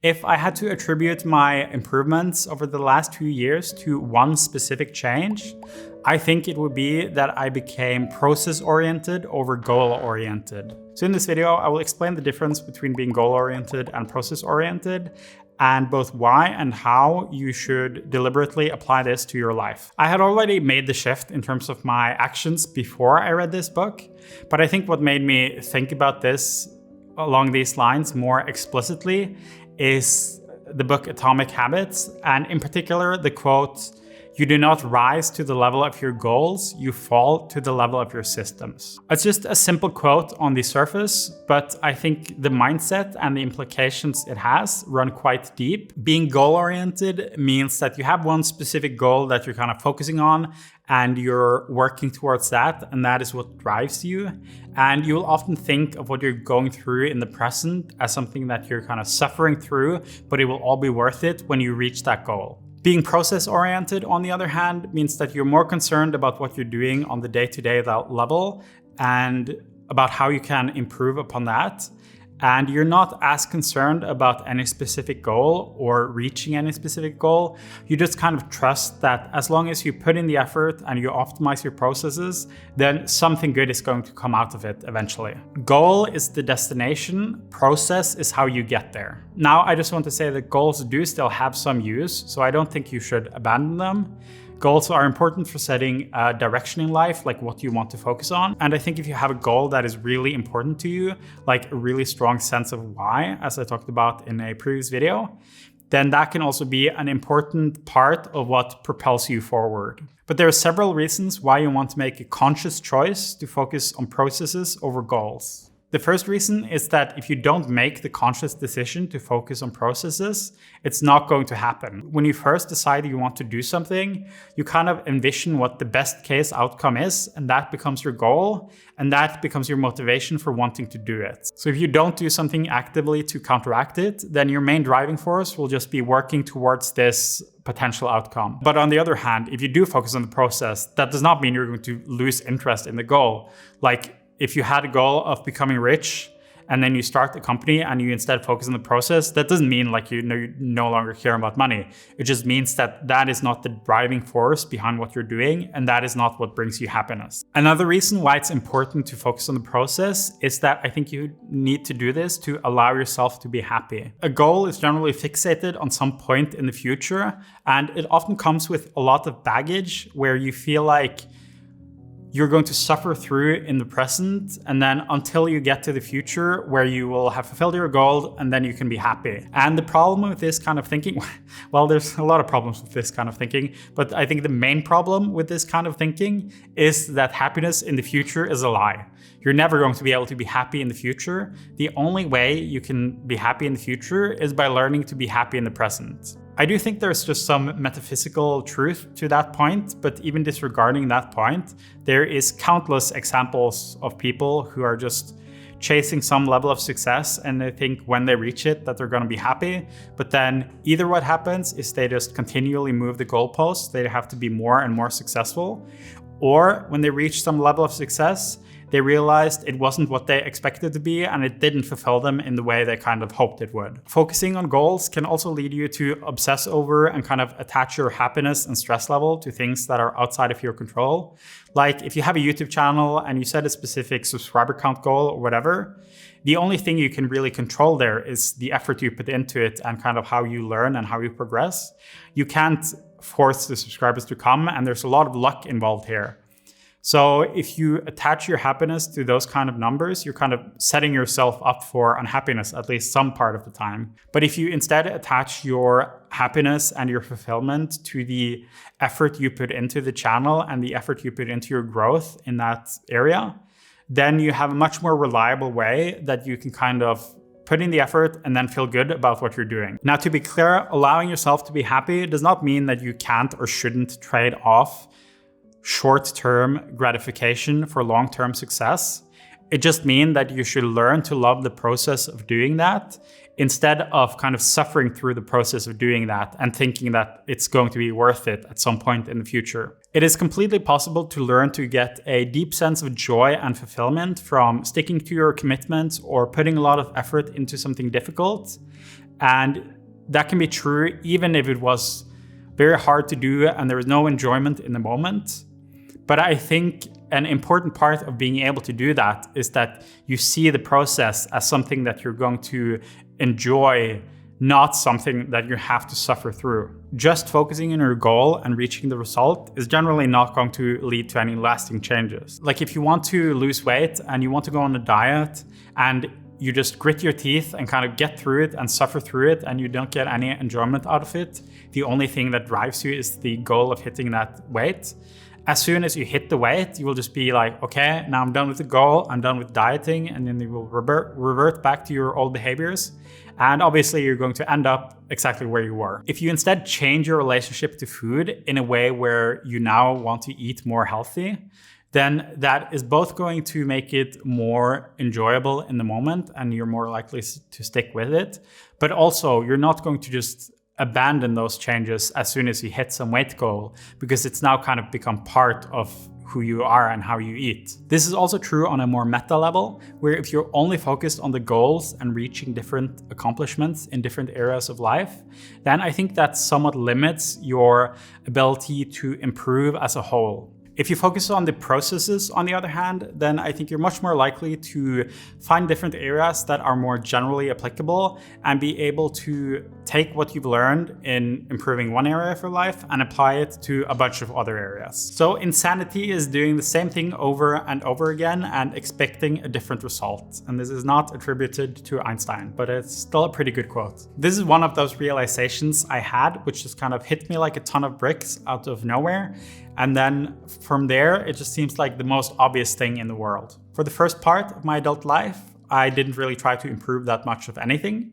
If I had to attribute my improvements over the last 2 years to one specific change, I think it would be that I became process-oriented over goal-oriented. So in this video, I will explain the difference between being goal-oriented and process-oriented, and both why and how you should deliberately apply this to your life. I had already made the shift in terms of my actions before I read this book, but I think what made me think about this along these lines more explicitly is the book Atomic Habits, and in particular the quote, "You do not rise to the level of your goals, you fall to the level of your systems." It's just a simple quote on the surface, but I think the mindset and the implications it has run quite deep. Being goal-oriented means that you have one specific goal that you're kind of focusing on and you're working towards that, and that is what drives you. And you will often think of what you're going through in the present as something that you're kind of suffering through, but it will all be worth it when you reach that goal. Being process-oriented, on the other hand, means that you're more concerned about what you're doing on the day-to-day level and about how you can improve upon that. And you're not as concerned about any specific goal or reaching any specific goal. You just kind of trust that as long as you put in the effort and you optimize your processes, then something good is going to come out of it eventually. Goal is the destination, process is how you get there. Now, I just want to say that goals do still have some use, so I don't think you should abandon them. Goals are important for setting a direction in life, like what you want to focus on. And I think if you have a goal that is really important to you, like a really strong sense of why, as I talked about in a previous video, then that can also be an important part of what propels you forward. But there are several reasons why you want to make a conscious choice to focus on processes over goals. The first reason is that if you don't make the conscious decision to focus on processes, it's not going to happen. When you first decide you want to do something, you kind of envision what the best case outcome is, and that becomes your goal, and that becomes your motivation for wanting to do it. So if you don't do something actively to counteract it, then your main driving force will just be working towards this potential outcome. But on the other hand, if you do focus on the process, that does not mean you're going to lose interest in the goal. Like, if you had a goal of becoming rich and then you start a company and you instead focus on the process, that doesn't mean like you no longer care about money. It just means that that is not the driving force behind what you're doing, and that is not what brings you happiness. Another reason why it's important to focus on the process is that I think you need to do this to allow yourself to be happy. A goal is generally fixated on some point in the future, and it often comes with a lot of baggage where you feel like you're going to suffer through in the present, and then until you get to the future where you will have fulfilled your goal and then you can be happy. And the problem with this kind of thinking, well, there's a lot of problems with this kind of thinking, but I think the main problem with this kind of thinking is that happiness in the future is a lie. You're never going to be able to be happy in the future. The only way you can be happy in the future is by learning to be happy in the present. I do think there's just some metaphysical truth to that point, but even disregarding that point, there is countless examples of people who are just chasing some level of success and they think when they reach it that they're going to be happy. But then either what happens is they just continually move the goalposts, they have to be more and more successful, or when they reach some level of success, they realized it wasn't what they expected to be and it didn't fulfill them in the way they kind of hoped it would. Focusing on goals can also lead you to obsess over and kind of attach your happiness and stress level to things that are outside of your control. Like if you have a YouTube channel and you set a specific subscriber count goal or whatever, the only thing you can really control there is the effort you put into it and kind of how you learn and how you progress. You can't force the subscribers to come, and there's a lot of luck involved here. So if you attach your happiness to those kind of numbers, you're kind of setting yourself up for unhappiness, at least some part of the time. But if you instead attach your happiness and your fulfillment to the effort you put into the channel and the effort you put into your growth in that area, then you have a much more reliable way that you can kind of put in the effort and then feel good about what you're doing. Now, to be clear, allowing yourself to be happy does not mean that you can't or shouldn't trade off short-term gratification for long-term success. It just means that you should learn to love the process of doing that instead of kind of suffering through the process of doing that and thinking that it's going to be worth it at some point in the future. It is completely possible to learn to get a deep sense of joy and fulfillment from sticking to your commitments or putting a lot of effort into something difficult. And that can be true even if it was very hard to do and there was no enjoyment in the moment. But I think an important part of being able to do that is that you see the process as something that you're going to enjoy, not something that you have to suffer through. Just focusing on your goal and reaching the result is generally not going to lead to any lasting changes. Like if you want to lose weight and you want to go on a diet and you just grit your teeth and kind of get through it and suffer through it and you don't get any enjoyment out of it, the only thing that drives you is the goal of hitting that weight. As soon as you hit the weight, you will just be like, okay, now I'm done with the goal, I'm done with dieting, and then you will revert back to your old behaviors. And obviously you're going to end up exactly where you were. If you instead change your relationship to food in a way where you now want to eat more healthy, then that is both going to make it more enjoyable in the moment and you're more likely to stick with it. But also you're not going to just abandon those changes as soon as you hit some weight goal, because it's now kind of become part of who you are and how you eat. This is also true on a more meta level, where if you're only focused on the goals and reaching different accomplishments in different areas of life, then I think that somewhat limits your ability to improve as a whole. If you focus on the processes, on the other hand, then I think you're much more likely to find different areas that are more generally applicable and be able to take what you've learned in improving one area of your life and apply it to a bunch of other areas. So insanity is doing the same thing over and over again and expecting a different result. And this is not attributed to Einstein, but it's still a pretty good quote. This is one of those realizations I had, which just kind of hit me like a ton of bricks out of nowhere. And then from there, it just seems like the most obvious thing in the world. For the first part of my adult life, I didn't really try to improve that much of anything.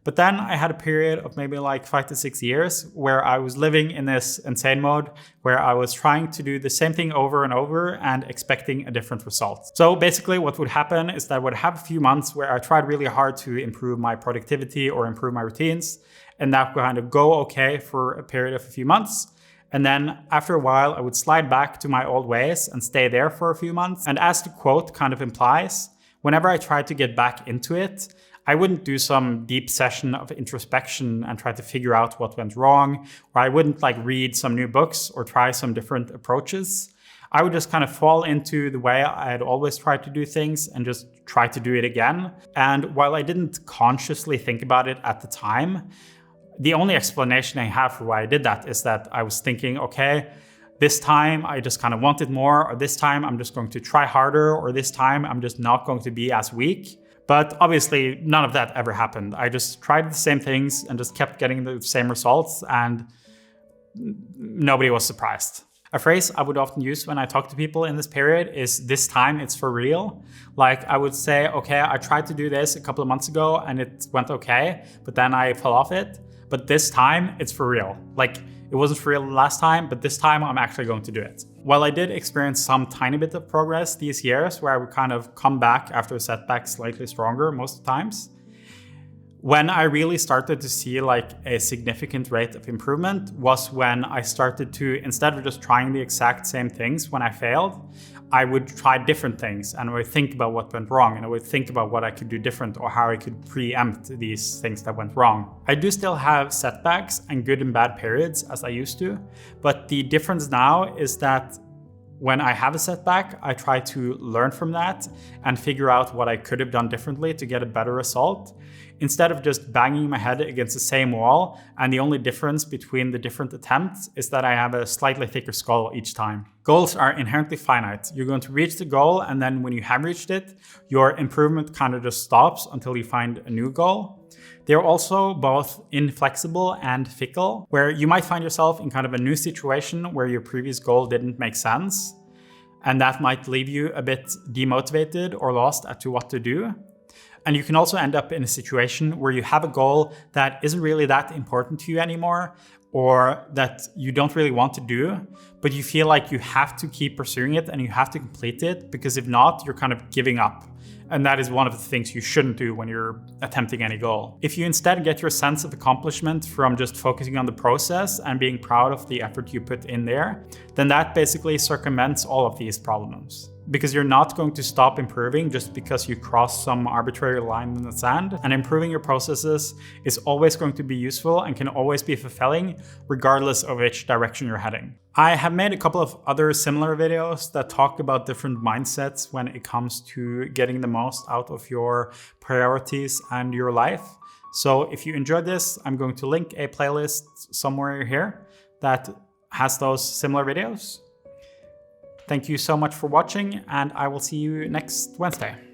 But then I had a period of maybe like 5 to 6 years where I was living in this insane mode, where I was trying to do the same thing over and over and expecting a different result. So basically what would happen is that I would have a few months where I tried really hard to improve my productivity or improve my routines, and that would kind of go okay for a period of a few months. And then after a while, I would slide back to my old ways and stay there for a few months. And as the quote kind of implies, whenever I tried to get back into it, I wouldn't do some deep session of introspection and try to figure out what went wrong, or I wouldn't like read some new books or try some different approaches. I would just kind of fall into the way I had always tried to do things and just try to do it again. And while I didn't consciously think about it at the time, the only explanation I have for why I did that is that I was thinking, okay, this time I just kind of wanted more, or this time I'm just going to try harder, or this time I'm just not going to be as weak. But obviously none of that ever happened. I just tried the same things and just kept getting the same results, and nobody was surprised. A phrase I would often use when I talk to people in this period is, this time it's for real. Like I would say, okay, I tried to do this a couple of months ago and it went okay, but then I fell off it. But this time it's for real. Like it wasn't for real last time, but this time I'm actually going to do it. While I did experience some tiny bit of progress these years where I would kind of come back after a setback slightly stronger most of the times, when I really started to see like a significant rate of improvement was when I started to, instead of just trying the exact same things when I failed, I would try different things and I would think about what went wrong, and I would think about what I could do different or how I could preempt these things that went wrong. I do still have setbacks and good and bad periods as I used to, but the difference now is that when I have a setback, I try to learn from that and figure out what I could have done differently to get a better result, instead of just banging my head against the same wall. And the only difference between the different attempts is that I have a slightly thicker skull each time. Goals are inherently finite. You're going to reach the goal, and then when you have reached it, your improvement kind of just stops until you find a new goal. They're also both inflexible and fickle, where you might find yourself in kind of a new situation where your previous goal didn't make sense, and that might leave you a bit demotivated or lost as to what to do. And you can also end up in a situation where you have a goal that isn't really that important to you anymore, or that you don't really want to do, but you feel like you have to keep pursuing it and you have to complete it, because if not, you're kind of giving up. And that is one of the things you shouldn't do when you're attempting any goal. If you instead get your sense of accomplishment from just focusing on the process and being proud of the effort you put in there, then that basically circumvents all of these problems. because you're not going to stop improving just because you cross some arbitrary line in the sand. And improving your processes is always going to be useful and can always be fulfilling regardless of which direction you're heading. I have made a couple of other similar videos that talk about different mindsets when it comes to getting the most out of your priorities and your life. So if you enjoyed this, I'm going to link a playlist somewhere here that has those similar videos. Thank you so much for watching, and I will see you next Wednesday.